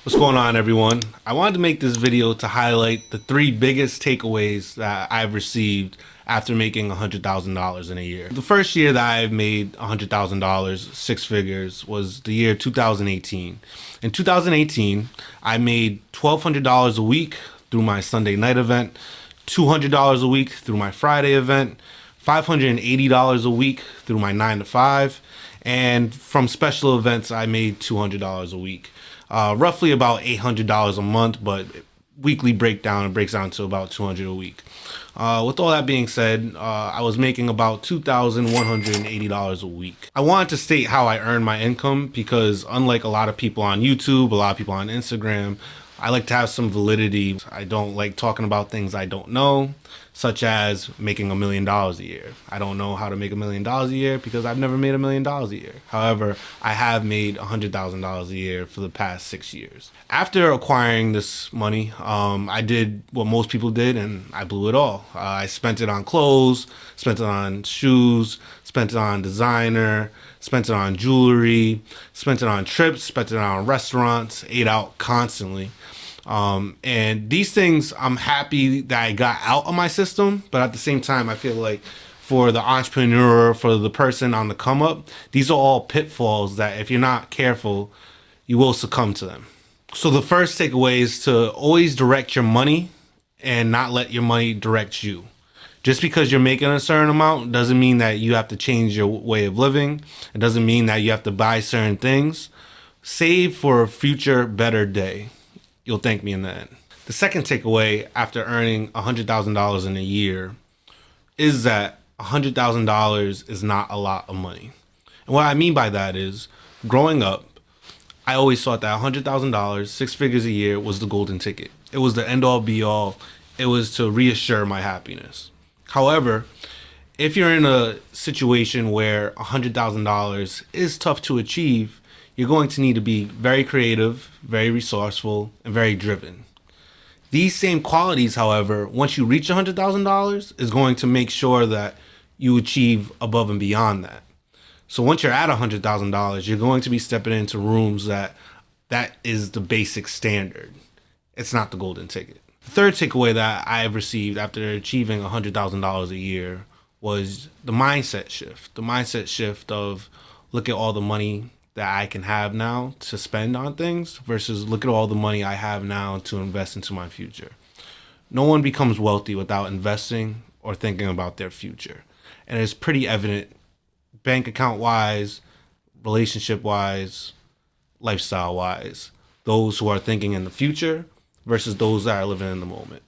What's going on, everyone? I wanted to make this video to highlight the three biggest takeaways that I've received after making $100,000 in a year. The first year that I made $100,000, six figures, was the year 2018. In 2018, I made $1,200 a week through my Sunday night event, $200 a week through my Friday event, $580 a week through my 9 to 5, and from special events, I made $200 a week. Roughly about $800 a month, but weekly breakdown, it breaks down to about $200 a week. With all that being said, I was making about $2,180 a week. I wanted to state how I earn my income because unlike a lot of people on YouTube, a lot of people on Instagram, I like to have some validity. I don't like talking about things I don't know, such as making $1 million a year. I don't know how to make $1 million a year because I've never made $1 million a year. However, I have made $100,000 a year for the past 6 years. After acquiring this money, I did what most people did and I blew it all. I spent it on clothes, spent it on shoes, spent it on designer, spent it on jewelry, spent it on trips, spent it on restaurants, ate out constantly. And these things, I'm happy that I got out of my system, but at the same time, I feel like for the entrepreneur, for the person on the come up, these are all pitfalls that if you're not careful, you will succumb to them. So the first takeaway is to always direct your money and not let your money direct you. Just because you're making a certain amount doesn't mean that you have to change your way of living. It doesn't mean that you have to buy certain things. Save for a future better day. You'll thank me in the end. The second takeaway after earning $100,000 in a year is that $100,000 is not a lot of money. And what I mean by that is, growing up, I always thought that $100,000, six figures a year, was the golden ticket. It was the end all be all. It was to reassure my happiness. However, if you're in a situation where $100,000 is tough to achieve, you're going to need to be very creative, very resourceful, and very driven. These same qualities, however, once you reach $100,000, is going to make sure that you achieve above and beyond that. So once you're at $100,000, you're going to be stepping into rooms that is the basic standard. It's not the golden ticket. The third takeaway that I have received after achieving $100,000 a year was the mindset shift. The mindset shift of look at all the money that I can have now to spend on things versus look at all the money I have now to invest into my future. No one becomes wealthy without investing or thinking about their future. And it's pretty evident bank account wise, relationship wise, lifestyle wise, those who are thinking in the future versus those that are living in the moment.